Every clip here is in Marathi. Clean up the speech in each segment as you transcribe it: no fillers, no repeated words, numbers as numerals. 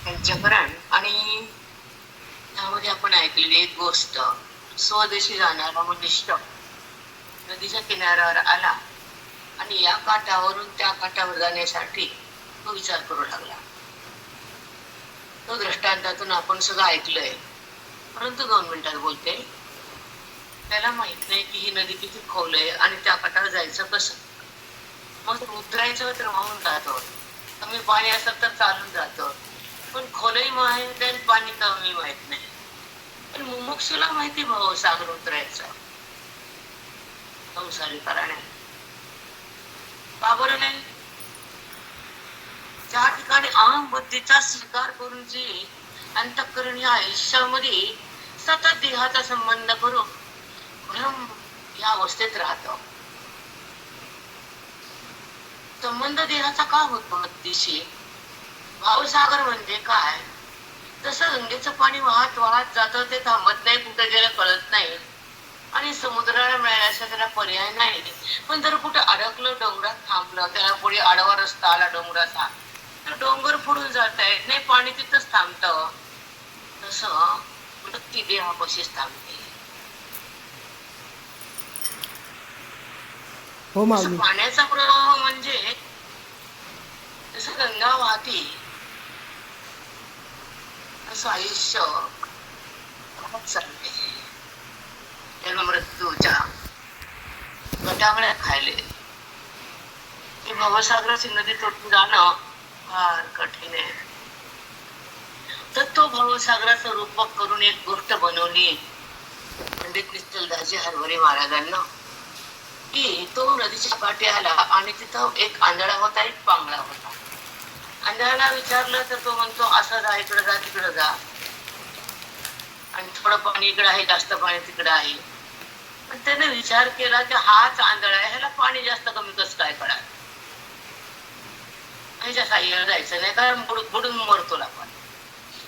पंचकरण आणि त्यामध्ये आपण ऐकलेली एक गोष्ट, स्वदेशी जाणारा मनुष्य नदीच्या किनाऱ्यावर आला आणि या काठावरून त्या काठावर जाण्यासाठी तो विचार करू लागला. तो दृष्टांतातून आपण सगळं ऐकलंय, परंतु 2 मिनिटात बोलते. त्याला माहित नाही की ही नदी किती खोल आहे आणि त्या काठावर जायचं कसं. मग उतरायचं तर वाहून जातो, कमी पाणी असेल तर चालून जातो, पण खोलही माहित आणि पाणी कमी माहित नाही. पण मुमुक्षुला माहिती भाऊ सागर उतरायचं, संसारिकाने का बरं नाही. ज्या ठिकाणी अहम बुद्धीचा स्वीकार करून जी अंतःकरण या आयुष्यामध्ये सतत देहाचा संबंध करून भ्रम या अवस्थेत राहतो. संबंध देहाचा का होतो अतिशय. भावसागर म्हणजे काय, जसं गंगेचं पाणी वाहत वाहत जातं, ते थांबत नाही, कुठे गेलं कळत नाही आणि समुद्राला मिळाल्याचा त्याला पर्याय नाही. पण जर कुठे अडकलं, डोंगरात थांबलं, त्याला पुढे आडवा रस्ता आला डोंगराचा, तर डोंगर फोडून जाता येत नाही, पाणी तिथंच थांबतं. तसं वृत्ती देहापाशीच थांबते. हो तसं माऊली. पाण्याचा प्रवाह म्हणजे जसं गंगा वाहती तसं आयुष्य वाहत चालते. जन्म मृत्यूच्या गटांगळ्या खायले हे भवसागराची नदी तोडून जाणं फार कठीण आहे. तर तो भवसागराचं रूपक करून एक गोष्ट बनवली पंडित निश्चलदासजी हरवरे महाराजांना, की तो नदीच्या काठी आला आणि तिथं एक आंधळा होता, एक पांगळा होता. आंधळ्याला विचारलं तर तो म्हणतो असं जा, इकडं जा, तिकडं जा, आणि थोडं पाणी इकडं आहे, जास्त पाणी तिकडं आहे. पण त्याने विचार केला की हाच आंधळा आहे, ह्याला पाणी जास्त कमी कसं काय कळा, ह्याच्या साह्याला जायचं नाही कारण बुडून मरतो ना. पण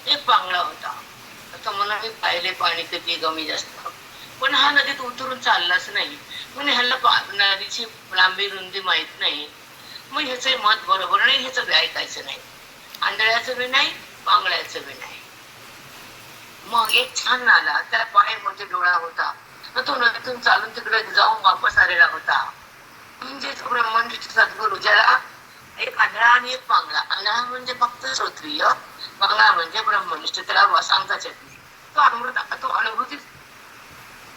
एक पांगळा होता, आता मला मी पाहिले पाणी किती कमी जास्त, पण हा नदीत उतरून चाललाच नाही. म्हणजे ह्याला नदीची लांबी रुंदी माहित नाही, मग ह्याचं मत बरोबर नाही, ह्याचं बी ऐकायचं नाही, आंधळ्याचं बी नाही, पांगळ्याचं बी नाही. मग एक छान नाला, त्या पायामध्ये डोळा होता, तो नदीतून चालून तिकडे जाऊन वापस आलेला होता. म्हणजे ब्रह्मनिष्ठ सद्गुरु, ज्याला एक आंधळा आणि एक पांगळा, आंधळा म्हणजे फक्त श्रोत्रिय, पांगळा म्हणजे ब्रह्मनिष्ठ, त्याला सांगताच येत नाही. तो अनुभूती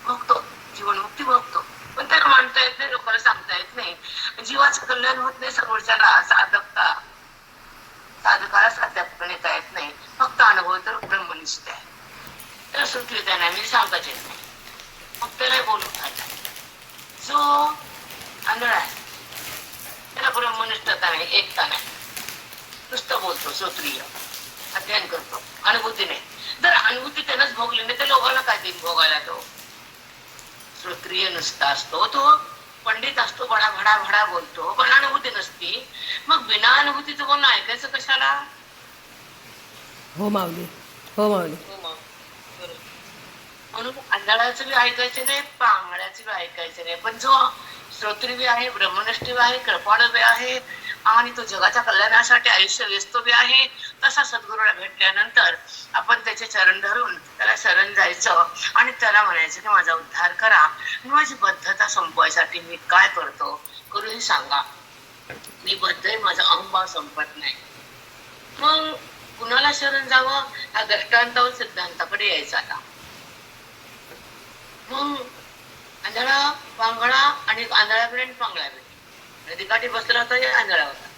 बघतो, जीवनमुक्ती बघतो, पण त्याला मांडता येत नाही, लोकांना सांगता येत नाही. जीवाचं कल्याण होत नाही, समोरच्याला साधकाला साध्यापण येता येत नाही, फक्त अनुभव तर ब्रह्मनिष्ठ आहे. तर सुटली त्यांना मी सांगताच येत नाही, मग त्याला बोलून खायचा. जो आंधळा आहे त्याला ब्रह्मनिष्ठता नाही, एकता नाही, नुसतं बोलतो, श्रोत्रिय, अध्ययन करतो, अनुभूती नाही. जर अनुभूती त्यानंच भोगली नाही तर लोकांना काय देईन भोगायला. तो श्रोत्रिय नुसता असतो, तो पंडित असतो, भडा भडा भडा बोलतो, पण अनुभूती नसती. मग बिना अनुभूतीचं कोण ऐकायचं कशाला. हो माऊली. हो माऊली. म्हणून आंधळाचं बी ऐकायचं नाही, पांगळ्याचं बी ऐकायचं नाही, पण जो श्रोत्री बी आहे, ब्रह्मनिष्ठ बी आहे, कृपाळू बी आहे आणि तो जगाच्या कल्याणासाठी आयुष्य व्यस्त बी आहे, तसा सद्गुरूला भेटल्यानंतर आपण त्याचे चरण धरून त्याला शरण जायचं आणि त्याला म्हणायचं की माझा उद्धार करा, माझी बद्धता संपवायसाठी मी काय करतो करूही सांगा, मी बद्ध आहे, माझा अहंभाव संपत नाही. मग कुणाला शरण जावं, हा दृष्टांतावर सिद्धांताकडे यायचा. आता मग आंधळा, पांगळा आणि आंधळ्याकडे आणि पांगळ्याकडे नदीकाठी बसला होता, आंधळा होता.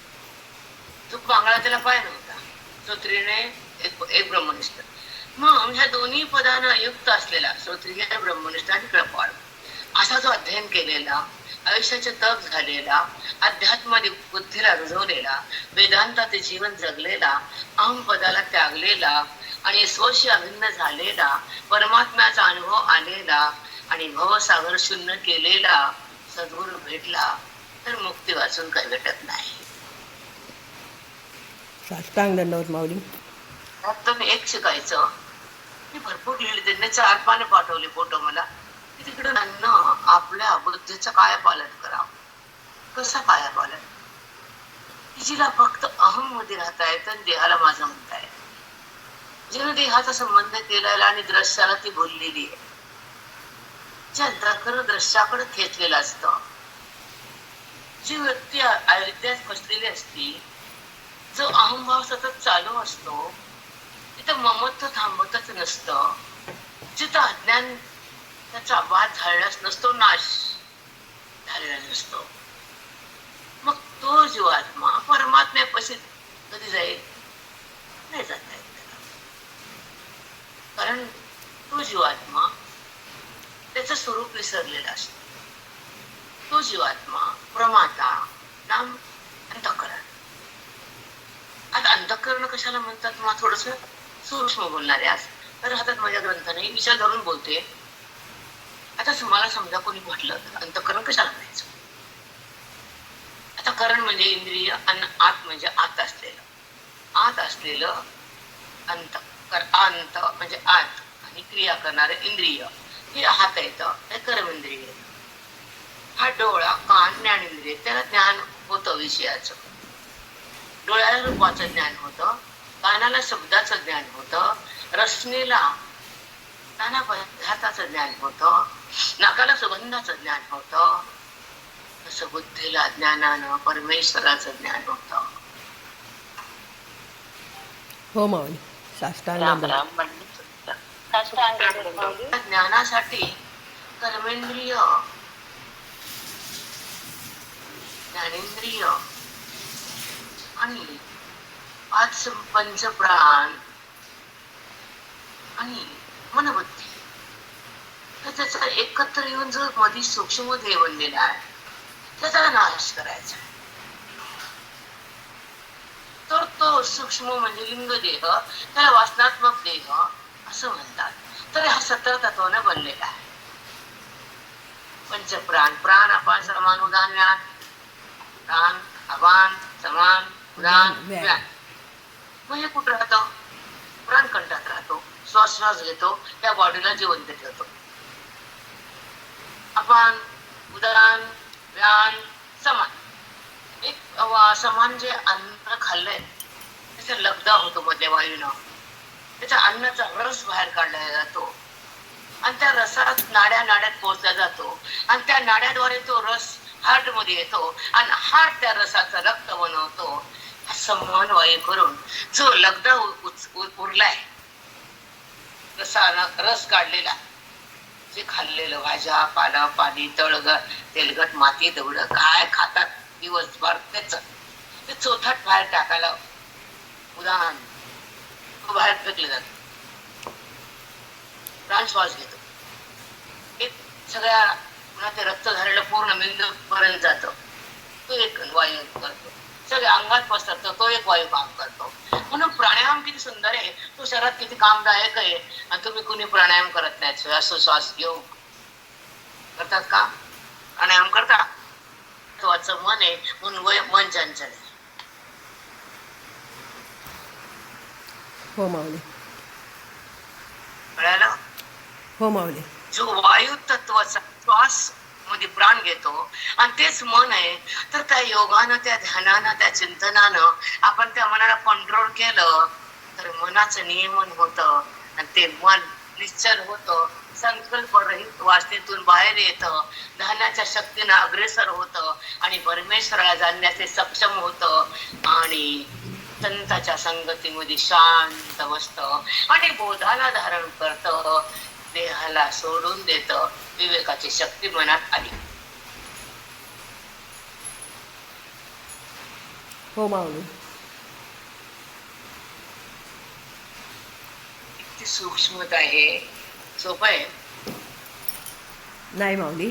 तो पांगळा त्याला पाय नव्हता, श्रोत्रियने एक ब्रह्मनिष्ठ. मग ह्या दोन्ही पदांना युक्त असलेला श्रोत्रिय, ब्रह्मनिष्ठ आणि कृपाळ असा जो अध्ययन केलेला, आयुष्याचे तप झालेला, अध्यात्माधिक बुद्धीला रुजवलेला, वेदांतात जीवन जगलेला, अहंपदाला त्यागलेला आणि स्वशी अभिन्न झालेला, परमात्म्याचा अनुभव आलेला आणि भवसागर शून्य केलेला सद्गुरू भेटला तर मुक्ती वाचून काही भेटत नाही. साष्टांग दंडवत माऊली. त्यात तुम्ही एक शिकायचं, मी भरपूर लिहिले, त्यांनी 4 पानं पाठवले फोटो मला, की तिकडे आपल्या बुद्धीचं काय पालन करावं, कसं काय पालन, की जिला फक्त अहम मध्ये राहता येत आणि देहाला माझं म्हणता येत. जिने देहाचा संबंध केलेला आणि दृश्याला ती भुललेली आहे. जे अंतःकरण दृश्याकडे खेचलेलं असतं. जी व्यक्ती अविद्यात फसलेली असती, जो अहंभाव सतत चालू असतो, तिथं ममत्व थांबतच नसतं. जिथं अज्ञान त्याचा वाद झालेलाच नसतो, नाश झालेला नसतो, मग तो जीवात्मा परमात्म्यापाशी कधी जाईल? नाही जाता येत त्याला. कारण तो जीवात्मा त्याचं स्वरूप विसरलेला असतो. तो जीवात्मा प्रमाता नाम अंतःकरण. आता अंतःकरण कशाला म्हणतात? मला थोडस सूक्ष्म बोलणार आहे आज, तर हातात माझ्या ग्रंथ नाही, विचार धरून बोलते. आता तुम्हाला समजा कोणी म्हटलं तर अंतःकरण कशाला म्हणायचं? आता करण म्हणजे इंद्रिय आणि आत म्हणजे आत असलेलं अंत म्हणजे आत आणि क्रिया करणारे इंद्रिय हे हात येतं, हे कर्मेंद्रिय. हा डोळा, कान, ज्ञानेंद्रिय, त्याला ज्ञान होतं विषयाचं. डोळ्याला रूपाचं ज्ञान होतं, कानाला शब्दाचं ज्ञान होतं, रसनेला नाना पदार्थाचं ज्ञान होतं, नाकाला सुगंधाचं ज्ञान होतं, तसं बुद्धीला ज्ञानानं परमेश्वराचं ज्ञान होतं. हो माऊली. साष्टांग दंडवत. ज्ञानासाठी कर्मेंद्रिय, ज्ञानेंद्रिय आणि पाच पंचप्राण आणि मनबुद्धी तर त्याचा एकत्र येऊन जो मध्ये सूक्ष्म देह बनलेला आहे त्याचा नाश करायचा. तर तो सूक्ष्म म्हणजे लिंग देह, त्याला वासनात्मक देह असं म्हणतात. तर हा 17 तत्वानं बनलेला आहे. पंचप्राण, प्राण अपान समान उदान व्यान, प्राण अपान समान उदान व्यान. मग हे कुठं राहतं? प्राणकंठात राहतो. श्वास घेतो, त्या बॉडीला जिवंत ठेवतो. अपान उदान व्यान समान. एक समान जे अन्न खाल्लंय त्याचा लगदा होतो मधल्या वायूनं, त्याच्या अन्नाचा रस बाहेर काढला जातो आणि त्या रसात नाड्यात पोहोचला जातो आणि त्या नाड्याद्वारे तो रस हार्ट मध्ये येतो आणि हार्ट त्या रसाचा रक्त बनवतो. हा समान वायू करून जो लगदा उरलाय, रस काढलेला, जे खाल्लेलं भाज्या पाला पाणी तळगट तेलगट माती दगड काय खातात दिवसभर, त्याच ते चोथाट बाहेर टाकायला उदाहरण बाहेर फेकले जात. प्राण श्वास घेतो, एक सगळ्या पुन्हा ते रक्त झालेलं पूर्ण मेंदू पर्यंत जातो, तो एक वायू करतो. सगळे अंगात पसरतो, तो एक वायू काम करतो. म्हणून प्राणायाम किती सुंदर आहे, तो शरीरात किती कामदायक आहे. आणि तुम्ही कुणी प्राणायाम करत नाही, श्वासोश्वास घेऊ करतात का? प्राणायाम करता? मन आहे म्हणून मन चंचल आहे. हो माऊली. कळालं? हो माऊली. जो वायू तत्वाचा श्वास मध्ये प्राण घेतो आणि तेच मन आहे, तर त्या योगानं, त्या ध्यानानं, त्या चिंतनानं आपण त्या मनाला कंट्रोल केलं तर मनाचं नियमन होतं आणि ते मन निश्चल होतं, संकल्प रहित वासनेतून बाहेर येतं, ध्यानाच्या शक्तीनं अग्रेसर होतं आणि परमेश्वराला जाणण्याचे सक्षम होतं आणि संताच्या संगतीमध्ये शांत बसतं आणि बोधाला धारण करतं, देहाला सोडून देतं. विवेकाची शक्ती मनात आली. हो माऊली. किती सूक्ष्मता आहे. सोपं आहे? नाही माऊली,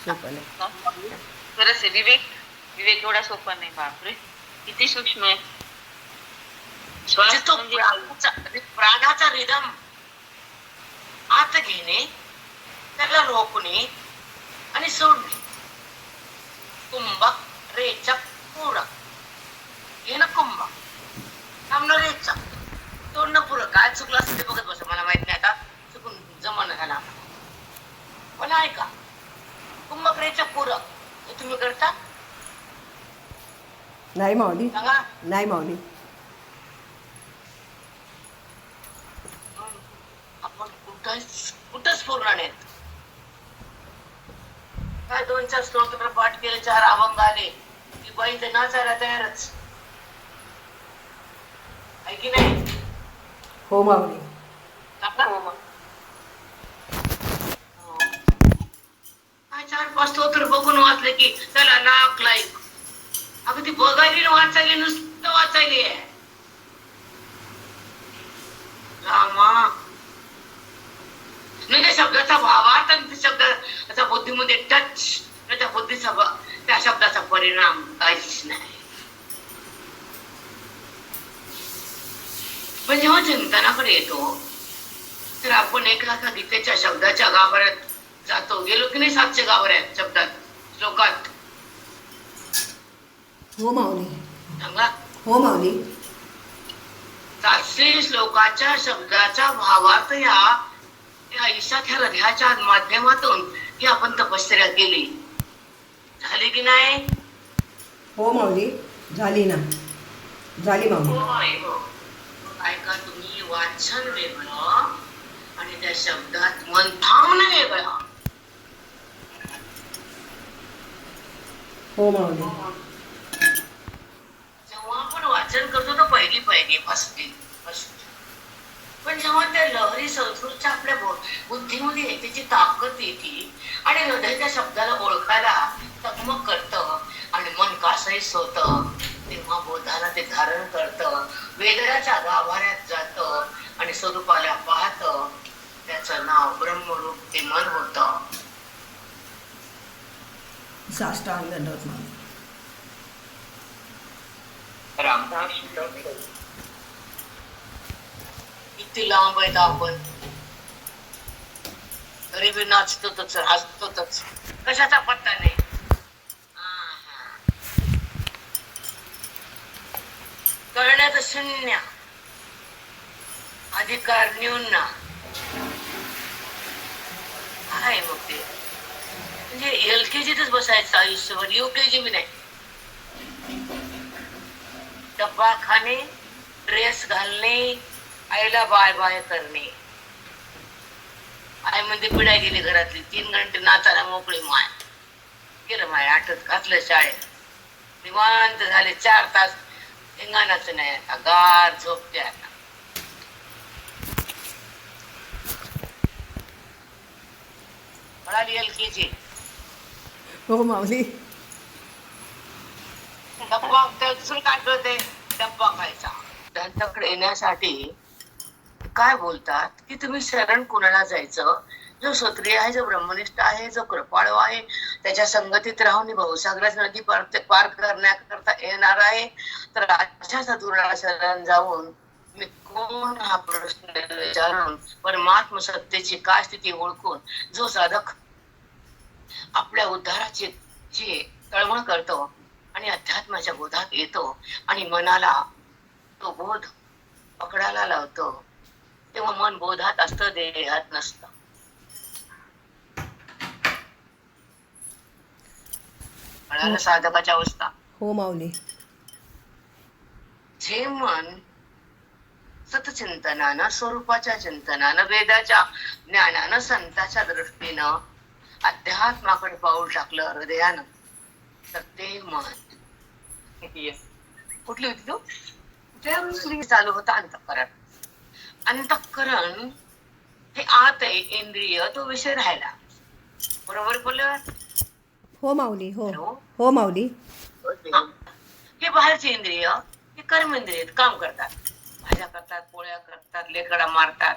सोपं नाही. खरंच आहे. विवेक एवढा सोपा नाही. बापरे, किती सूक्ष्म आहे. म्हणजे तो प्राणाचा रिदम आत घेणे, त्याला रोखणे आणि सोडणे. कुंभक रेचक पूरक. घेणं कुंभक, थांबणं रेचक, तोडणं पूरक. काय चुकलं असं ते बघत बस, मला माहित नाही, आता चुकून जमन झाला. पण ऐका, कुंभक रेचक पूरक हे तुम्ही करता? नाही माऊली. सांगा. नाही माऊली. कुठंच पूर्ण नाहीत. काय 2-4 स्तोत्र पाठ केले, 4 अभंग आले की बाई तर नाचायला तयारच आहे की नाही. हो माऊली. हो मग. काय 4-5 स्तोत्र बघून वाचले की त्याला लाख लाईक. अगं ती बघायली आणि वाचायली, नुसतं वाचायली आहे. रामा म्हणजे शब्दाचा भावार्थ आणि त्या शब्दाचा बुद्धीमध्ये टच, त्या बुद्धीचा त्या शब्दाचा परिणाम काहीच नाही. पण जेव्हा चिंतनाकडे येतो तर आपण एका गीतेच्या शब्दाच्या गाभाऱ्यात जातो. गेलो की नाही 700 गाभाऱ्यात शब्दात, श्लोकात. हो माऊली. सांगा, हो माऊली. 700 श्लोकाच्या शब्दाचा भावार्थ या ईशाच्या हृदयाच्या माध्यमातून ही आपण तपश्चर्या केली. झाली की नाही? हो माऊली. झाली ना, झाली माऊली. होय, हो. ऐका, तुम्ही वाचन वेगळं आणि त्या शब्दात मन थांबणं वेगळं. हो माऊली. जेव्हा आपण वाचन करतो तर पहिली फसते. पण जेव्हा त्या लहरी संस्कृतच्या आपल्या बुद्धीमध्ये त्याची ताकद येते आणि हृदय त्या शब्दाला ओळखायला तगमग करतं आणि मन कासहीस होतं, तेव्हा बोधाला ते धारण करतं, वेदनाच्या गाभाऱ्यात जातं आणि स्वरूपाला पाहतं. त्याचं नाव ब्रह्मरूप ते मन होतं. साष्टांग दंडवत माऊली. रामदास किती लांब आहेत आपण, तरी बी नाचतोच, हसतोच, कशाचा पत्ता नाही. कळण्याचं शून्य, अधिकार न्यून. काय मग ते म्हणजे LKGतच बसायचं आयुष्यभर, UKG बी नाही. डब्बा खाणे, ड्रेस घालणे, आईला बाय बाय करणे. आई म्हणजे पिढाई गेली घरातली, 3 घंटे नाचायला मोकळी माय. गेलं माय आठवत घातलं शाळेत, निवांत झाले 4 तास. धिंगाणाचं नाही, आता गार झोपते. आता कळाली LKG. हो माऊली. डब्बा काय कळते, डब्बा खायचा. त्यांच्याकडे येण्यासाठी काय बोलतात की तुम्ही शरण कुणाला जायचं, जो क्षत्रिय आहे, जो ब्रह्मनिष्ठ आहे, जो कृपाळू आहे, त्याच्या संगतीत राहून भवसागराची नदी पार करण्याकरता येणार आहे. तर अशा सद्गुरूला शरण जाऊन मी कोण हा प्रश्न विचारून परमात्म सत्तेची काय स्थिती ओळखून जो साधक आपल्या उद्धाराची तळमळ करतो आणि अध्यात्माच्या बोधात येतो आणि मनाला तो बोध पकडायला लावतो, तेव्हा मन बोधात असतं, देहात नसतं. कळालं साधकाची अवस्था. हो माऊली. जे मन सतचिंतनानं, स्वरूपाच्या चिंतनानं, वेदाच्या ज्ञानानं, संताच्या दृष्टीनं अध्यात्माकडे पाऊल टाकलं हृदयानं, तर ते मन कुठली होती तू चालू होता अंतःकरण. अंतःकरण हे आत आहे, इंद्रिय तो विषय राहिला. बरोबर बोललं? हो माऊली. हो हॅलो? हो माऊली. हे बाहेरचे इंद्रिय हे कर्मेंद्रिय काम करतात, भाज्या करतात, पोळ्या करतात, लेकडा मारतात,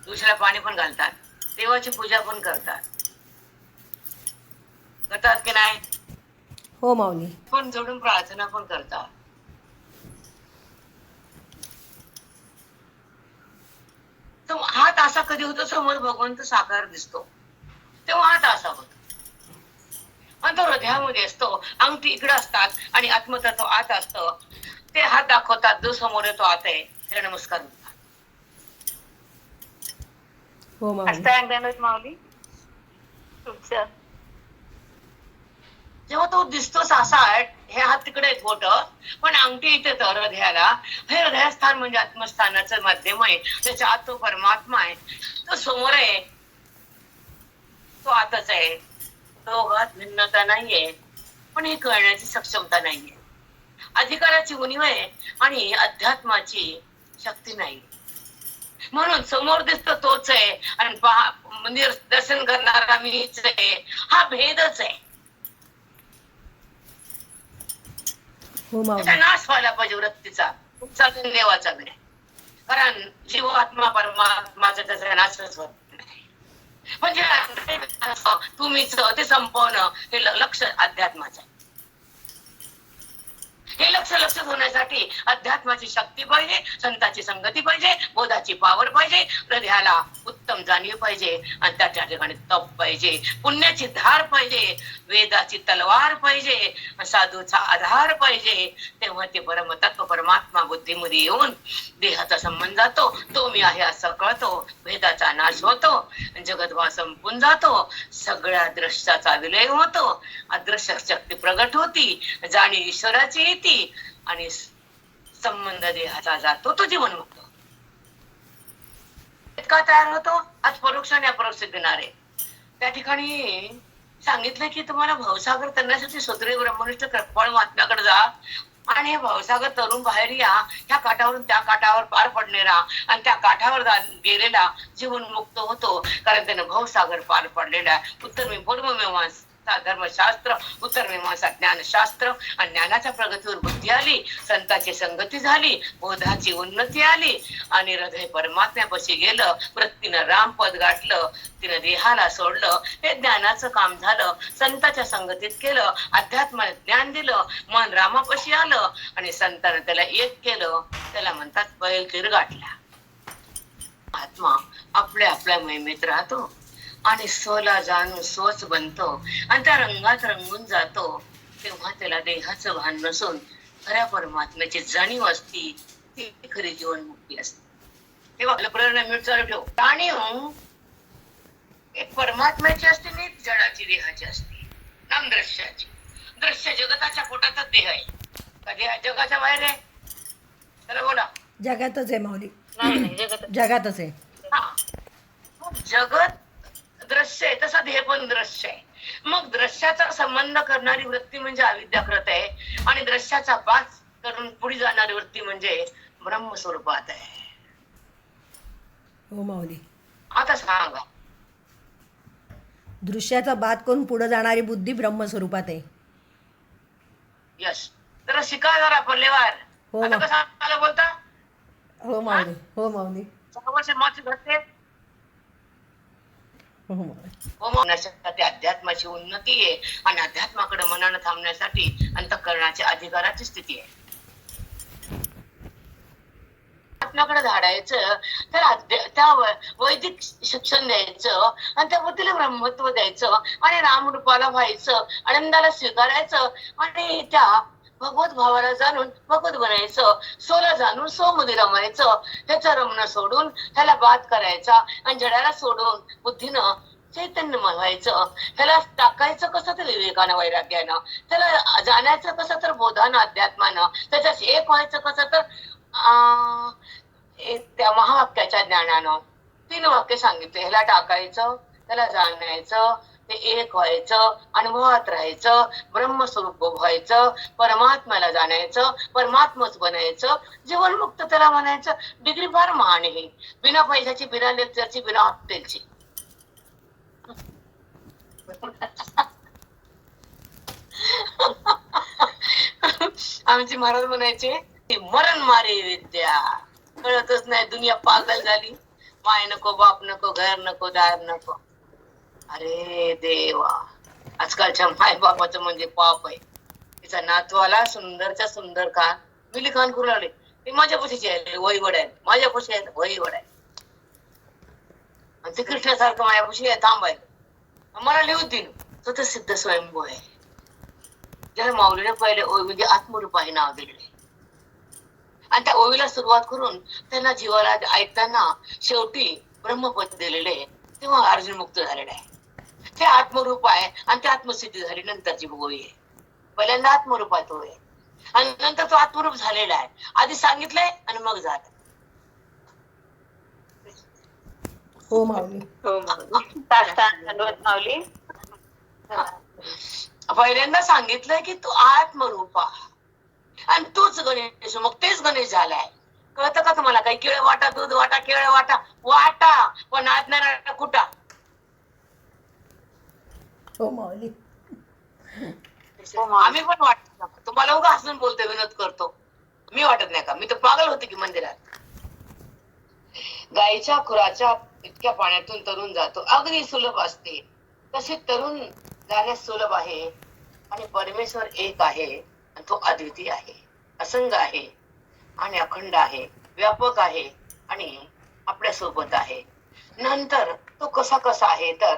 दुसऱ्या पाणी पण घालतात, देवाची पूजा पण करतात की नाही? हो माऊली. पण जोडून प्रार्थना पण करतात. तो हात असा कधी होतो, समोर भगवंत साकार दिसतो तेव्हा हात असा होतो, आणि तो हृदयामध्ये असतो. अंगठी इकडे असतात आणि आत्मतत्व आत असतं. ते हात दाखवतात, जो समोर येतो आत आहे त्याला नमस्कार म्हणतात. हो माऊली. अष्टांग माऊली तुमचं. जेव्हा तो दिसतोच असा आहे हे हात तिकडे आहेत बोट, पण अंगठी इथे तर हृदयाला. हे हृदयस्थान म्हणजे आत्मस्थानाचं माध्यम आहे. त्याच्या आत तो परमात्मा आहे, तो समोर आहे, तो आतच आहे. दोघात भिन्नता नाहीये, पण ही कळण्याची सक्षमता नाहीये. अधिकाराची उणीव आहे आणि अध्यात्माची शक्ती नाही. म्हणून समोर दिसतो तोच आहे आणि मंदिर दर्शन करणारा मीच आहे, हा भेदच आहे. हो त्याचा माऊली. नाश व्हायला पाहिजे वृत्तीचा, तुमचा देवाचा नाही. कारण जीव आत्मा परमात्माचा त्याचा नाशच होत नाही. म्हणजे तुम्हीच ते संपवणं हे लक्ष अध्यात्माचं आहे. हे लक्षात होण्यासाठी अध्यात्माची शक्ती पाहिजे, संतांची संगती पाहिजे, बोधाची पावर पाहिजे, हृदयाला उत्तम जाणीव पाहिजे आणि त्याच्या ठिकाणी तप पाहिजे, पुण्याची धार पाहिजे, वेदाची तलवार पाहिजे, साधूचा आधार पाहिजे. तेव्हा ते परमतत्व परमात्मा बुद्धीमध्ये येऊन देहाचा संबंध जातो, तो मी आहे असं कळतो, भेदाचा नाश होतो, जगद्भाव संपून जातो, सगळ्या दृश्याचा विलय होतो, अदृश्य शक्ती प्रगट होती, जाणीव ईश्वराची येते आणि संबंध देहाचा जातो, तो जीवन मुक्त. इतका तयार होतो. आज परोक्ष आणि अपरोक्ष किनारे त्या ठिकाणी सांगितलं की तुम्हाला भवसागर तरण्यासाठी सुत्रे ब्रह्मनिष्ठ कृपळ महात्म्याकडे जा आणि हे भवसागर तरुण बाहेर या. ह्या काठावरून त्या काठावर पार पडलेला आणि त्या काठावर गेलेला जीवन मुक्त होतो, कारण त्यानं भवसागर पार पडलेला. उत्तर मी पूर्व मीमांसा धर्मशास्त्र, उत्तर मीमांसा ज्ञानशास्त्र, आणि ज्ञानाच्या प्रगतीवर बुद्धी आली, संतांची संगती झाली, बोधाची उन्नती आली आणि हृदय परमात्म्यापाशी गेलं. वृत्तीनं रामपद गाठलं, तिनं देहाला सोडलं. हे ज्ञानाचं काम झालं, संतांच्या संगतीत केलं, अध्यात्माला ज्ञान दिलं, मन रामापाशी आलं आणि संतानं त्याला एक केलं. त्याला म्हणतात बैल तीर गाठला. आत्मा आपल्या आपल्या महिमेत राहतो आणि स्वला जाणून स्वच बनतो आणि त्या रंगात रंगून जातो. तेव्हा त्याला देहाचं भान नसून खऱ्या परमात्म्याची जाणीव असती, ती खरी जीवनमुक्ती असते. तेव्हा आपल्या प्रेरणा मिळून चालू ठेव. जाणीव एक परमात्म्याची असते आणि एक जडाची देहाची असते. नाम दृश्याची. दृश्य जगताच्या पोटातच देह आहे, कधी जगाच्या बाहेर आहे. चला बोला. जगातच आहे माऊली, नाही नाही, जगत जगातच आहे. हा, मग जगत दृश्य आहे, तसा देह पण दृश्य आहे. मग दृश्याचा संबंध करणारी वृत्ती म्हणजे अविद्याकृत आहे आणि दृश्याचा पास करून पुढे जाणारी वृत्ती म्हणजे ब्रह्मस्वरूपात आहे. हो माऊली. आता सांगा, दृश्याचा बाद करून पुढे जाणारी बुद्धी ब्रह्मस्वरूपात आहे. यश जरा शिका, जरा पल्लेवार. हो आता मा- कसं आलं बोलता, हो माऊली. हो माऊली. 6 वर्ष माती घडते. हो माऊली. होण्यासाठी अध्यात्माची उन्नती आहे आणि अध्यात्माकडे मनानं थांबण्यासाठी अंतःकरणाच्या अधिकाराची स्थिती आहे. अध्यात्माकडे धाडायचं तर त्या वैदिक शिक्षण द्यायचं आणि त्या बुद्धीला ब्रह्मत्व द्यायचं आणि रामरूपाला व्हायचं, आनंदाला स्वीकारायचं आणि त्या भगवत भावाला जाणून भगवत बनायचं, सोला जाणून सो मध्ये रमायचं. ह्याचं रमणं सोडून ह्याला बाद करायचा आणि जडाला सोडून बुद्धीनं चैतन्यमय व्हायचं. ह्याला टाकायचं कसं तर विवेकानं, वैराग्यानं, त्याला जाण्याचं कसं तर बोधानं, अध्यात्मानं, त्याच्यात एक व्हायचं कसं तर त्या महावाक्याच्या ज्ञानानं. 3 वाक्य सांगितले. ह्याला टाकायचं, त्याला जाणायचं, ते एक व्हायचं, अनुभवात राहायचं, ब्रह्मस्वरूप व्हायचं, परमात्म्याला जाणायचं, परमात्माच बनायचं, जीवनमुक्त त्याला म्हणायचं. डिग्री फार महान आहे, बिना पैशाची, बिना लेक्चरची, बिना हॉस्टेलची. आमचे महाराज म्हणायचे, मरण मारे विद्या, कळतच नाही, दुनिया पागल झाली. माय नको, बाप नको, घर नको, दार नको. अरे देवा, आजकालच्या माय बापाचं म्हणजे पाप आहे. तिचा नातवाला सुंदरच्या सुंदर खान मिली खान करू लागले. ते माझ्या पशीची आहे, वही वड आहे, माझ्या पशी आहे, वही वड आहे. आणि ते कृष्णासारखं माझ्या पशी आहे, थांबायला मला लिहू देईन. तो तर सिद्ध स्वयंभू आहे, ज्याला माऊलीने पहिले ओवीमध्ये आत्मरूपाही नाव दिले आणि त्या ओवीला सुरुवात करून त्यांना जीवाला ऐकताना शेवटी ब्रह्मपद दिलेले. तेव्हा अर्जुन मुक्त झालेला आहे. ते आत्मरूप आहे आणि ते आत्मसिद्धी झाली नंतरची ओवी आहे. पहिल्यांदा आत्मरूपात होय आणि नंतर तो आत्मरूप झालेला आहे. आधी सांगितलंय आणि मग झालं. हो माऊली. हो माऊली. साष्टांग दंडवत माऊली. पहिल्यांदा सांगितलंय की तू आत्मरूपा आणि तूच गणेश, मग तेच गणेश झालाय. कळतं का तुम्हाला? काही केळ वाटा, दूध वाटा, केळ वाटा, वाटा पण अज्ञानाला कुटा. हो माऊली. हो माऊली. आम्ही पण वाटत नाही. तुम्हाला उगा हसून बोलतो, विनोद करतो. मी वाटत नाही का? मी तर पागल होते की मंदिरात. गाईच्या खुराच्या इतक्या पाण्यातून तरुण जातो, अगदी सुलभ असते. तसे तरुण जाण्यास सुलभ आहे. आणि परमेश्वर एक आहे आणि तो अद्वितीय आहे, असंग आहे आणि अखंड आहे, व्यापक आहे आणि आपल्या सोबत आहे. नंतर तो कसा कसा आहे तर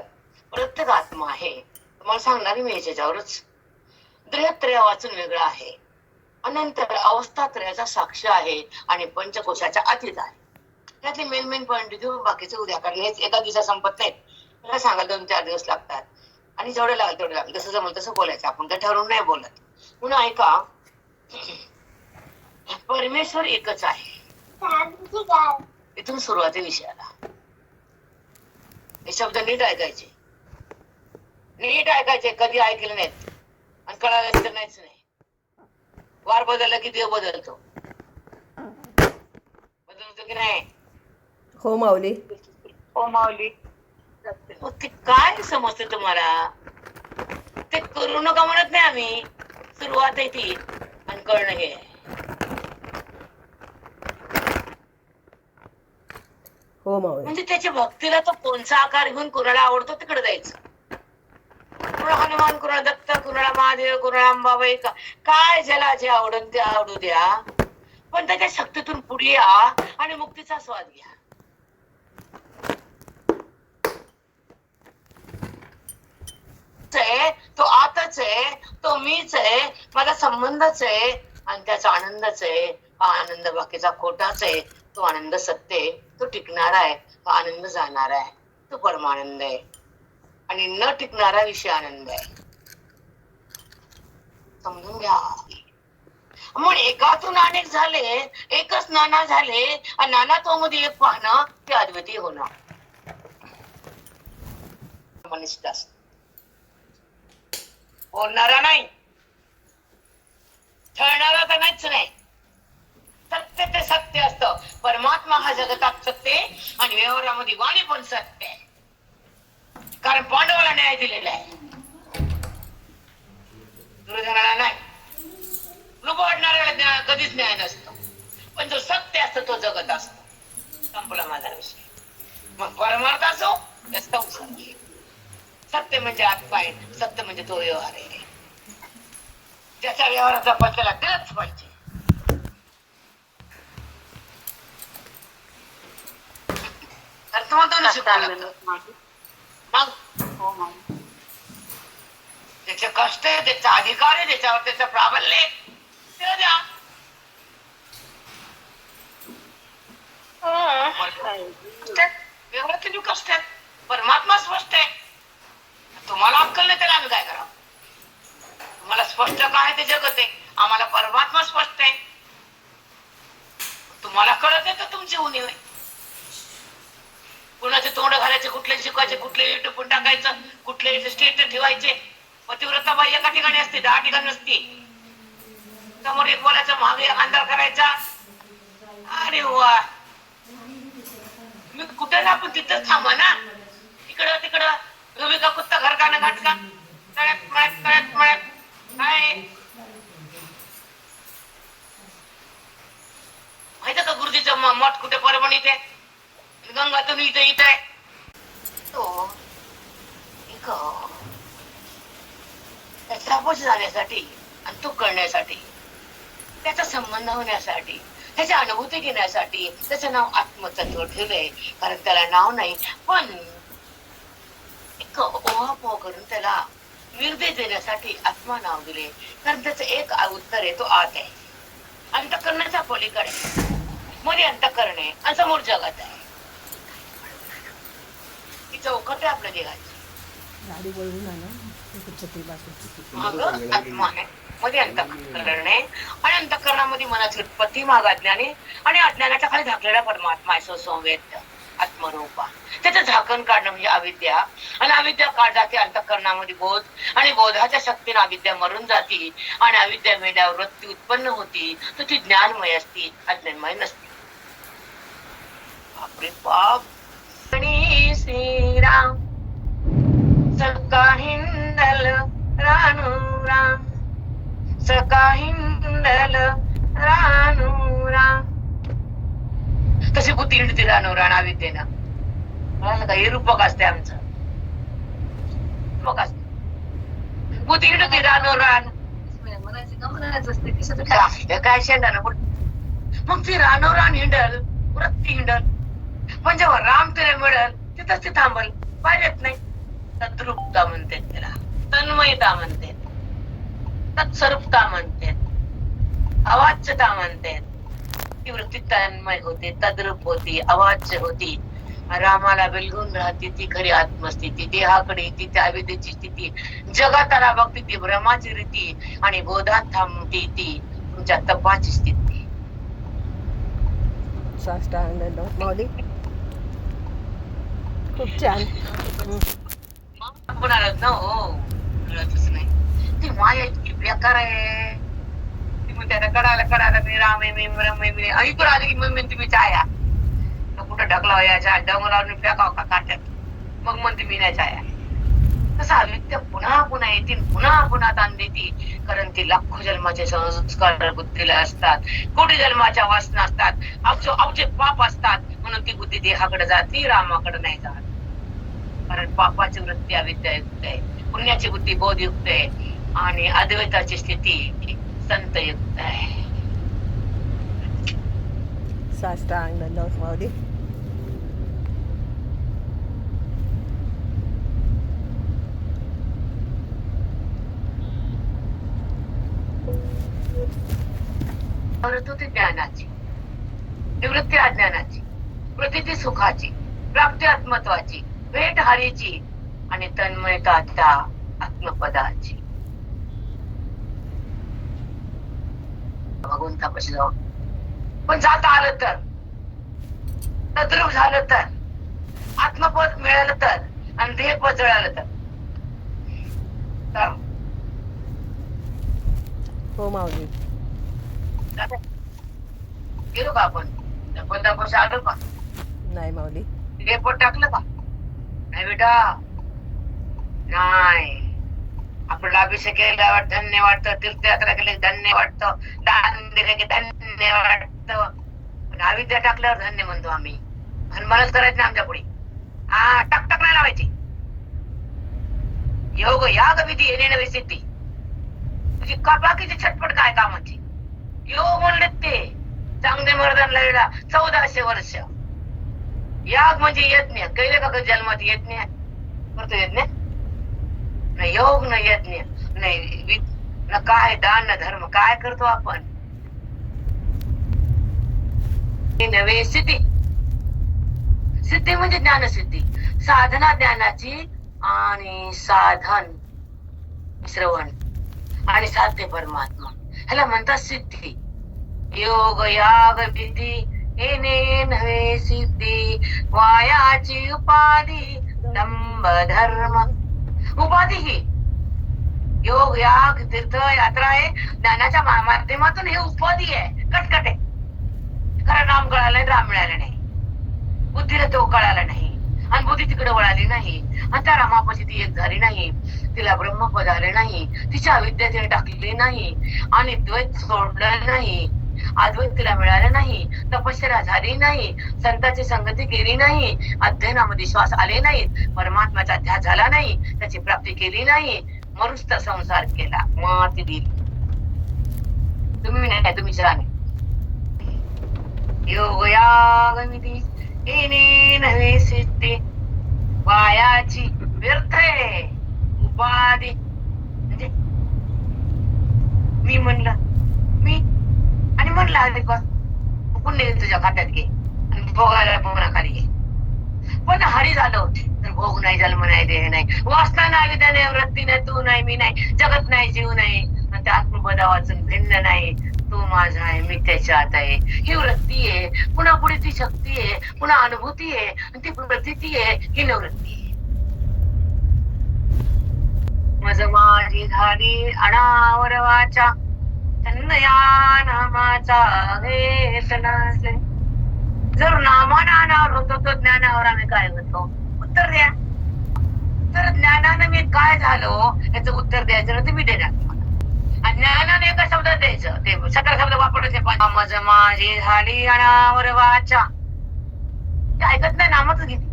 प्रत्येक आत्मा आहे. तुम्हाला सांगणार मी याच्यावरच. देहत्रय वाचून वेगळा आहे. अनंतर अवस्थात्रयाचा साक्ष आहे आणि पंचकोशाच्या अतीत आहे. त्यातले मेन पॉइंट घेऊन बाकीचे उद्या, कारण हेच एका दिवसात संपत नाही. मला सांगायला 2-4 दिवस लागतात आणि जेवढे लागेल तेवढे लागेल. जसं जमल तसं बोलायचं. आपण काही ठरवून नाही बोलत. पुन्हा ऐका, परमेश्वर एकच आहे. इथून सुरुवात आहे विषयाला. हे शब्द नीट ऐकायचे, नीट ऐकायचे. कधी ऐकले नाहीत आणि कळालं तर नाहीच नाही. वार बदलला की देव बदलतो. बदलतो की नाही? हो माऊली. हो माऊली. मग ते काय समजते तुम्हाला? ते करू नका म्हणत नाही आम्ही. सुरुवात आहे ती आणि कळणं हे आहे. हो माऊली. म्हणजे त्याच्या भक्तीला तो कोणचा आकार घेऊन कुणाला आवडतो तिकडे जायचं. कुणाला हनुमान, कुणाला दत्त, कुणाला महादेव, कुणाला अंबाबाई, काय ज्याला जे आवडून ते आवडू द्या, पण त्याच्या शक्तीतून पुढे या आणि मुक्तीचा स्वाद घ्या. तो आताच आहे, तो मीच आहे, माझा संबंधच आहे आणि त्याचा आनंदच आहे. हा आनंद बाकीचा खोटाच आहे. तो आनंद सत्य आहे, तो टिकणारा आहे. तो आनंद जाणारा आहे, तो परमानंद आहे आणि न टिकणारा विषय आनंद आहे. समजून घ्या. मग एकातून अनेक झाले, एकच नाना झाले आणि नानात्वामध्ये एक पाहणं ते अद्वितीय होणार. मनिष्ठ असत, बोलणारा नाही, ठरणारा तर नाहीच नाही. सत्य ते सत्य असतं. परमात्मा हा जगतात सत्य आणि व्यवहारामध्ये वाणी पण सत्य आहे. कारण पांडवाला न्याय दिलेला आहे, दुर्योधनाला नाही. लुबाडणाऱ्याला कधीच न्याय नसतो. पण जो सत्य असतो तो जगत असतो. संपला माझा विषय. मग परमार्थ असो या संसार. सत्य म्हणजे आत्मा आहे, सत्य म्हणजे तो व्यवहार आहे. ज्याच्या व्यवहाराचा पत्त्याला दिलाच पाहिजे. तर तुम्हाला दोन शिकावं लागतं. मग हो माऊली. त्याचे कष्ट आहे, त्याचा अधिकार आहे, त्याच्यावर त्याचं प्राबल्य आहे, ते द्या. व्यवहाराचे कष्ट आहेत. परमात्मा स्पष्ट आहे. तुम्हाला अक्कल नाही त्याला आम्ही काय करावं? तुम्हाला स्पष्ट काय ते जगत आहे, आम्हाला परमात्मा स्पष्ट आहे. तुम्हाला कळत आहे तर तुमची उणीव आहे. कुणाचे तोंड घालायचे, कुठले शिकवायचे, कुठले युट्यूब टाकायचं, कुठले स्टेट ठेवायचे. पतिव्रता बाई एका ठिकाणी असते, 10 ठिकाणी नसते. समोर एक बोलायचं, मागे एक अंधार करायचा. अरे वा, मी कुठे ना आपण तिथं थांबा ना. इकडं तिकडं तुम्ही का कुत्ता घर का ना घाटका तळ्यात मळ्यात काय माहिती का? गुरुजीचं मठ कुठे? परभणीत आहे. गंगातून इथे आहे तो. त्याचा अपोष जाण्यासाठी आणि तो कळण्यासाठी, त्याचा संबंध होण्यासाठी, त्याची अनुभूती घेण्यासाठी त्याचं नाव आत्मतत्व ठेवलंय. कारण त्याला नाव नाही, पण एक ओहापोह करून त्याला निर्देश देण्यासाठी आत्मा नाव दिले. कारण त्याचं एक उत्तर आहे, तो आत आहे. अंतःकरणाच्या पलीकडे, मध्ये अंतःकरण आहे आणि समोर जगत आहे. ती चौकट आहे आपल्या देहाची. गाडी बोलवून आला. अगं आत्मा आहे मध्ये अंतःकरण आहे आणि अंतःकरणामध्ये मनाची उत्पत्ती माग अज्ञानी आणि अज्ञानाच्या खाली झाकलेला परमात्मा आहे संवेद आत्मरूपा. त्याचं झाकण काढणं म्हणजे अविद्या आणि अविद्या काढ जाते अंतःकरणामध्ये बोध आणि बोधाच्या शक्तीने अविद्या मरून जाते आणि अविद्या मेल्यावर वृत्ती उत्पन्न होती तर ती ज्ञानमय असती अज्ञानमय नसते. बापरे बाप. आणि श्रीराम सका हिंदल राम सका हिंदल राम तशी बुद्धी हिंडते रान अविद्येनं. हे रूपक असते आमचं रूपक असते बुद्धी हिंडते रान काय शेंडानं मग ती रान हिंडल वृत्ती हिंडल पण जेव्हा राम तिला मिळेल तिथंच ती थांबल पाहिजेत नाही. तद्रूपता म्हणते त्याला तन्मयता म्हणते तत्स्वरूपता म्हणते अवाच्यता म्हणते. ती वृत्ती तन्मय होते तद्रूप होती अवाच्य होती. रामाला बिलगून राहते ती खरी आत्मस्थिती. देहाकडे ती त्या अविद्येची स्थिती जगाताला बघते ती भ्रमाची रीती आणि बोधात थांबते ती तुमच्या तपाची स्थिती. साष्टांग माऊली खूप छान. आपण आलात ना हो कळतच नाही. ती माया इतकी बेकार आहे. ती मग त्याला कडायला मी राम आहे मी ब्रह्म आहे मी ऐकून आले की मग म्हणते मी छाया कुठं ढकलाव याच्या डोंगरावर फेकाव का काट्यात मग म्हणते मी नाही छाया. तसं अविद्या पुन्हा पुन्हा येते पुन्हा पुन्हा ताण देते कारण ती लाखो जन्माचे संस्कार बुद्धीला असतात कोटी जन्माच्या वासना असतात अवचे पाप असतात म्हणून ती बुद्धी देहाकडे जाते रामाकडे नाही जात. कारण पापाची वृत्ती अविद्यायुक्त आहे पुण्याची बुद्धी बोधयुक्त आहे आणि अद्वैताची स्थिती संतयुक्त आहे. साष्टांग दंडवत माऊली. होती ज्ञानाची निवृत्ती अज्ञानाची प्रतीती सुखाची प्राप्ती आत्मत्वाची भेट हरीची आणि तन्मयता त्या आत्मपदाची. भगवंतापाशी जाऊ पण जाता आलं तर तद्रूप झालं तर आत्मपद मिळालं तर आणि ध्येयपद जळालं तर हो माऊली. गेलो का आपण त्या पदापाशी आलो का नाही माऊली. ध्येयपद टाकलं का नाही बेटा नाही. आपल्याला अभिषेक केला धन्य वाटतं तीर्थयात्रा केली धन्य वाटतं दान दिले की धन्य वाटतं पण अविद्या टाकल्यावर धन्य म्हणतो आम्ही आणि मलाच करायचं नाही आमच्या पुढे. हा टाक नाही लावायची. योग याग विधी येणे नवी सिद्धी तुझी का बाकीची छटपट काय कामाची. योग म्हणले ते चांगले मर्दान लढला 1400 वर्ष. याग म्हणजे यज्ञ कैले का जन्मात यज्ञ करतो यज्ञ न योग न यज्ञ नाही न काय दान न धर्म काय करतो आपण. नवे सिद्धी सिद्धी म्हणजे ज्ञानसिद्धी साधना ज्ञानाची आणि साधन श्रवण आणि साध्य परमात्मा ह्याला म्हणतात सिद्धी. योग याग विधी येणे नवे सिद्धी वायाची उपाधी दंभ धर्म. उपाधी ही योग याग तीर्थ यात्रा आहे ज्ञानाच्या माध्यमातून हे उपाधी आहे कटकट आहे. खरं नाम कळालं राम मिळालं नाही बुद्धीला तो कळाला नाही आणि बुद्धी तिकडे वळाली नाही आणि त्या रामापाशी ती एक झाली नाही तिला ब्रह्मपद आले नाही तिच्या अविद्या तिने टाकलेली नाही आणि द्वैत सोडलं नाही अद्वैत तिला मिळालं नाही तपश्चर्या झाली नाही संतांची संगती केली नाही अध्ययनामध्ये श्वास आले नाहीत परमात्म्याचा ध्यास झाला नाही त्याची प्राप्ती केली नाही मरुस्त संसार केला माती दिली. तुम्ही नाही तुम्ही छान. योग याग विधी येणे नवे सिद्धी वायाची व्यर्थ आहे उपाधी म्हणजे मी म्हणलं मी आणि म्हणलं अरे बा पुण्य तुझ्या खात्यात घे आणि भोगायला पुन्हा खाली घे पण हरी झालं तर भोग नाही, जन्म नाही, देह नाही, वासना नाही, विद्या नाही, वृत्ती नाही, तू नाही, मी नाही, जगत नाही, जीव नाही, आणि त्या आत्मपदा वाचून भिन्न नाही, तू माझा आहे, मी त्याच्यात आहे. ही वृत्ती आहे, पुन्हा पुढे ती शक्ती आहे, पुन्हा अनुभूती आहे, आणि ती प्रतीती आहे, ही नवृत्ती आहे. मज माझी झाली अनावर वाचा, तन्मया नामाचा घेत नसे. जर नामानं अनावर होतो तो ज्ञानावर आम्ही काय होतो? उत्तर द्या. तर ज्ञानानं मी काय झालो याचं उत्तर द्यायचं ना, तुम्ही देणार. आणि ज्ञानाने एका शब्दात द्यायचं, ते सतरा शब्द वापरायचे. मज माझी झाली अनावर वाचा, ते ऐकत नाही, नामच घेते,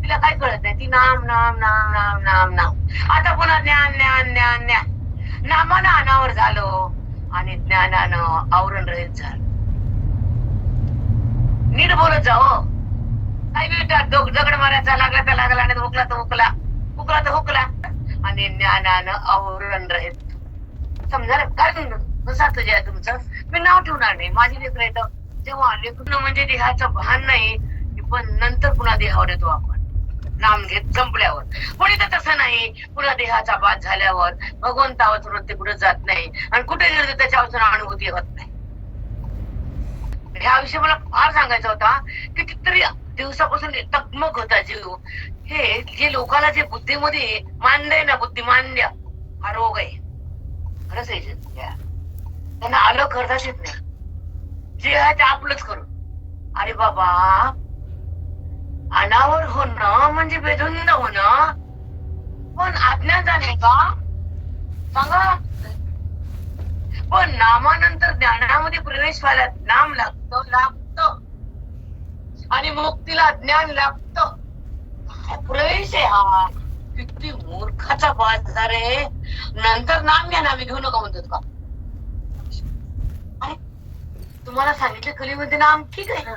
तिला काय कळत नाही, ती नाम नाम नाम नाम नाम नाम. आता पुन्हा ज्ञान ज्ञान ज्ञान ज्ञान. नामानं अनावर झालो आणि ज्ञानानं आवरण रहित झालं. नीट बोलत जाओ. काही मिनिटात दगड मारायचा, लागला तर लागला, आणि हुकला तर हुकला, हुकला तर हुकला, आणि ज्ञानानं आवरण रहित. समजा काय कसा तुझ्या तुमचं मी नाव ठेवणार नाही. माझी लेकर येतं तेव्हा लेखन म्हणजे देहाचं भान नाही, पण नंतर पुन्हा देहावर येतो आपण नाम घेत संपल्यावर. पण इथं तसं नाही, पुन्हा देहाचा बाद झाल्यावर भगवंतावर ते कुठे जात नाही, आणि कुठे गेलं त्याच्यावर अनुभूती होत नाही. ह्या विषयी मला फार सांगायचा होता. कितीतरी दिवसापासून तकमक होता जीव. हे जे लोकांना जे बुद्धीमध्ये मानलंय ना, बुद्धिमान्य हा रोग आहे. खरंच आहे, त्यांना आलं करताच येत नाही. जे आहे ते आपलंच करू. अरे बाबा, अनावर होणं म्हणजे बेधुंद होणं, पण अज्ञान जाणे का सांगा. पण नामानंतर ज्ञानामध्ये प्रवेश व्हायला नाम लागतं, आणि मुक्तीला ज्ञान लागतं. प्रवेश आहे हा. किती मूर्खाचा बाजार आहे. नंतर नाम घ्या, नामी घेऊ नका म्हणतात का? अरे तुम्हाला सांगितलं कलीमध्ये नाम ठीक आहे ना,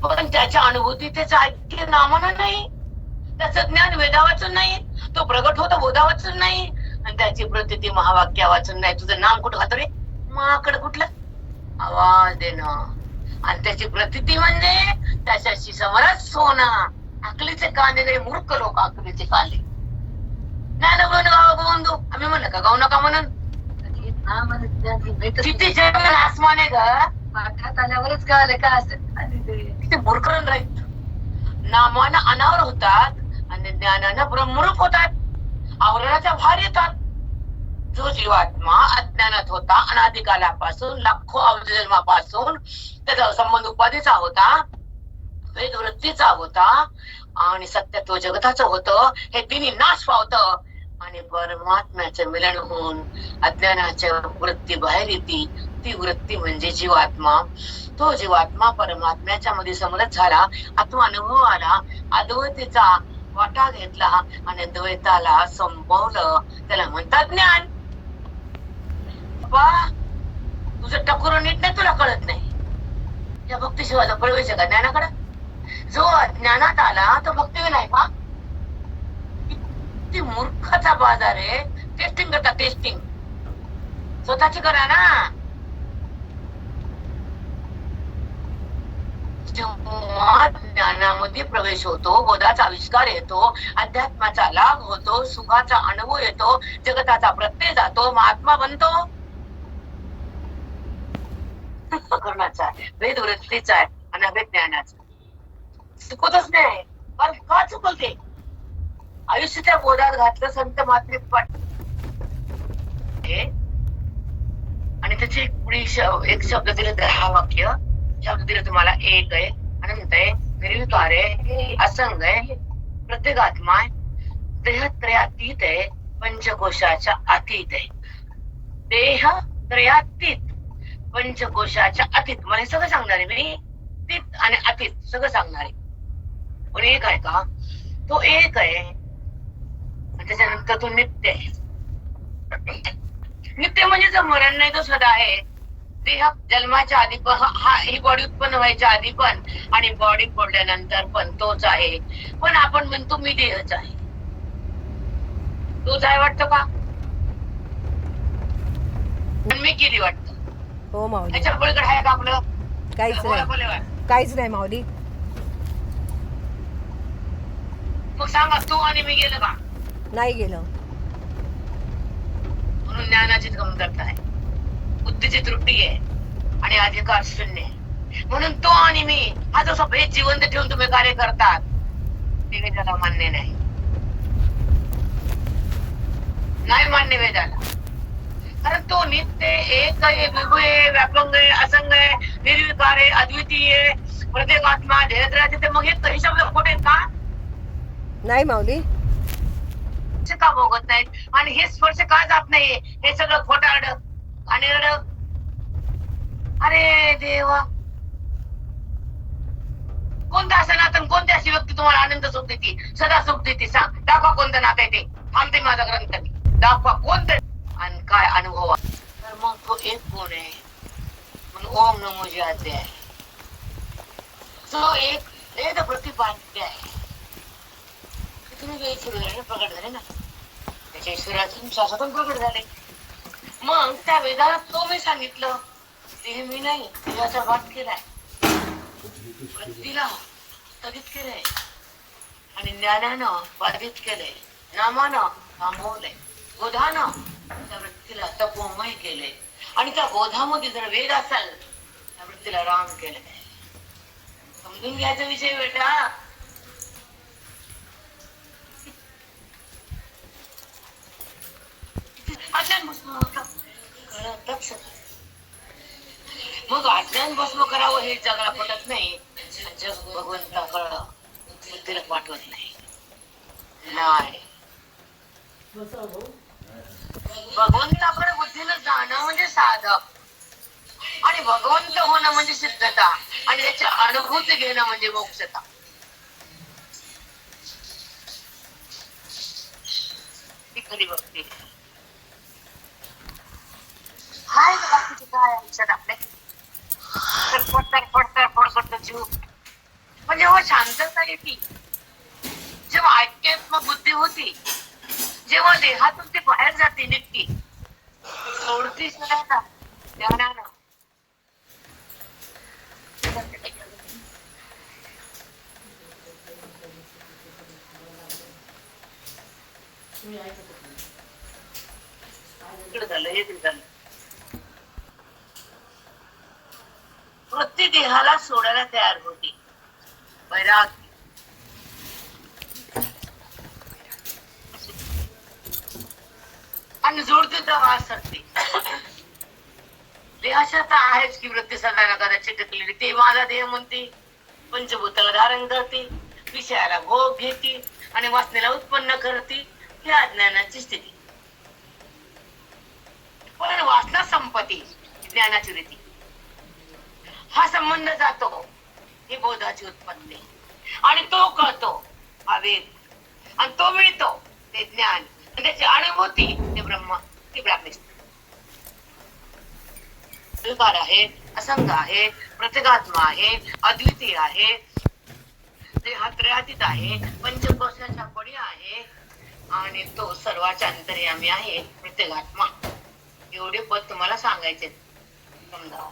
पण त्याच्या अनुभूती त्याचं ऐक्य नामानं नाही, त्याचं ज्ञान वेदा वाचून नाही, तो प्रगट होतो बोधा वाचून नाही, आणि त्याची प्रतीती महावाक्या वाचून नाही. तुझं नाम कुठं खातो रे? माकडं कुठलं? आवाज देणं. आणि त्याची प्रतीती म्हणजे त्याच्याशी समरस होणं. अकलीचे कांदे गळे मूर्ख लोक, अकलीचे कांदे ज्ञान गाव गोंदू. आम्ही म्हणलं का गाऊ नका म्हणून? किती जग आसमान आहे ग, पाठात आल्यावरच कळालं का असं. किती मूर्खरण राहील. नामानं अनावर होतात आणि ज्ञानानं ब्रह्मरूप होतात, आवरणाच्या बाहेर येतात. जो जीवात्मा अज्ञानात होता, अनादिकालापासून लाखो अब्ज जन्मापासून त्याचा संबंध उपाधीचा होता, वेदवृत्तीचा होता, आणि सत्य जगताचं होतं, हे तिन्ही नाश पावतं, आणि परमात्म्याचं मिलन होऊन अज्ञानाच्या वृत्ती बाहेर येते. ती वृत्ती म्हणजे जीवात्मा. तो जीवात्मा परमात्म्याच्या मध्ये समरस झाला, आत्मानुभव आला, अद्वैतीचा वाटा घेतला, आणि द्वैताला संपवलं. त्याला म्हणतात ज्ञान. तुझं टकुर नीट नाही, तुला कळत नाही. या भक्तीशिवायचा प्रवेश आहे का ज्ञानाकडे? जो ज्ञानात आला तो भक्ती नाही का? किती मूर्खाचा बाजार आहे. टेस्टिंग करता, टेस्टिंग स्वतःची करा ना. जेव्हा ज्ञानामध्ये प्रवेश होतो, बोधाचा आविष्कार येतो, अध्यात्माचा लाभ होतो, सुखाचा अनुभव येतो, जगताचा प्रत्यय जातो, महात्मा बनतो. करण्याचा आहे, वेदवृत्तीचा आहे, आणि अभिज्ञानाचा. चुकतच नाही. पण का चुकलते? आयुष्याच्या बोधात घातलं संत महात्मे पाठ, आणि त्याची एक शब्द दिले, 10 वाक्य शब्द दिले तुम्हाला. एक आहे, अनंत आहे, निर्विकार आहे, असंग आहे, प्रत्येक आत्मा आहे, देहत्रयातीत आहे, पंचकोशाच्या अतीत आहे. देह त्रयातीत, पंचकोशाच्या अतीत. मला हे सगळं सांगणार आहे मी. तीत आणि अतीत सगळं सांगणार आहे. पण एक आहे का? तो एक आहे, आणि त्याच्यानंतर तो नित्य आहे. नित्य म्हणजे जो मरण नाही, तो सदा आहे. देह जन्माच्या आधी पण, ही बॉडी उत्पन्न व्हायच्या आधी पण, आणि बॉडी पडल्यानंतर पण तोच आहे. पण आपण म्हणतो मी देहच आहे. तोच आहे वाटतं का? पण मी किती वाटतं? हो माऊली, त्याच्या पलीकडे आहे का आपलं? काहीच नाही, काहीच नाही माऊली. मग सांगा तू आणि मी गेलं का? नाही गेलं. म्हणून ज्ञानाचीच कमतरता आहे, बुद्धीची त्रुटी आहे आणि अधिकार शून्य आहे. म्हणून तो आणि मी हा जो भेद जिवंत ठेवून तुम्ही कार्य करतात ते वेदाला मान्य नाही. नाही मान्य वेदाला. कारण तो नित्य एक आहे, विभू आहे, व्यापंग आहे, असंग आहे, निर्विकार आहे, अद्वितीय आहे, प्रत्येक आत्मा ध्येयात राहते. तर मग हे काही शब्द खोटे आहेत का? नाही माऊली. का भोगत नाहीत आणि हे स्पर्श का जात नाही? हे सगळं खोटारड आणि अरे देवा, कोणतं असं नातं, कोणती अशी व्यक्ती तुम्हाला आनंद सुख देते, सदा सुख देते? सांग, दाखवा कोणतं नातं आहे ते. थांबते माझा ग्रंथ, दाखवा कोणतं आणि काय अनुभव. तर मग तो एक कोण आहे? म्हणून ओम नमो जिहाचे आहे. तो एक वेद प्रतिपाद्य आहे. तुम्ही ईश्वर प्रकट झाले ना, त्याच्या ईश्वरातून श्वासातून प्रकट झाले. मग त्या वेदाला तो मी सांगितलं, ते मी नाही, देवाचा वाद केलाय, वृत्तीला स्थगित केलंय आणि ज्ञानानं बाधित केलंय, नामानं थांबवलंय, बोधानं त्या वृत्तीला तपोमय केलंय आणि त्या बोधामध्ये जर वेद असेल त्या वृत्तीला राम केलंय. समजून घ्यायचा विषय बेटा. मग अज्ञान भस्म करावं हे जगाला पटत नाही. जग भगवंताकडं बुद्धीला पाठवत नाही. भगवंताकडे बुद्धीनं जाणं म्हणजे साधक आणि भगवंत होणं म्हणजे सिद्धता आणि त्याची अनुभूती घेणं म्हणजे मोक्षता. ती खरी भक्ती. हाय बाकीचे काय आयुष्यात आपले फडफड जीव म्हणजे हो शांतता येते जेव्हा आध्यात्म बुद्धी होती, जेव्हा देहातून ती बाहेर जाते, निघते, सोडतीच नाही ना ज्ञानानं. झालं हे झालं. वृत्ती देहाला सोडायला तयार होती. वैराग्य आणि जोडते तर वासरते. देहाच्या तर आहेच की वृत्ती सगळ्यांना कदाचित टिकलेली. ते माझा देह म्हणते, पंचभूताला धारण करते, विषयाला भोग घेते आणि वासनेला उत्पन्न करते. ही अज्ञानाची स्थिती. पण वासना संपत्ती ज्ञानाची रीती. हा संबंध जातो, ही बोधाची उत्पत्ती आणि तो कळतो हा वेद आणि तो मिळतो ते ज्ञान आणि त्याची अनुभूती ते ब्रह्म, ती ब्राह्मिष्ट. विकार आहे, असंग आहे, प्रत्येगात्मा आहे, अद्वितीय आहे, देहात्रयातीत आहे, पंचकोशाच्या पडी आहे आणि तो सर्वाच्या अंतर्यामी आहे, प्रत्येगात्मा. एवढे पद तुम्हाला सांगायचे. समजा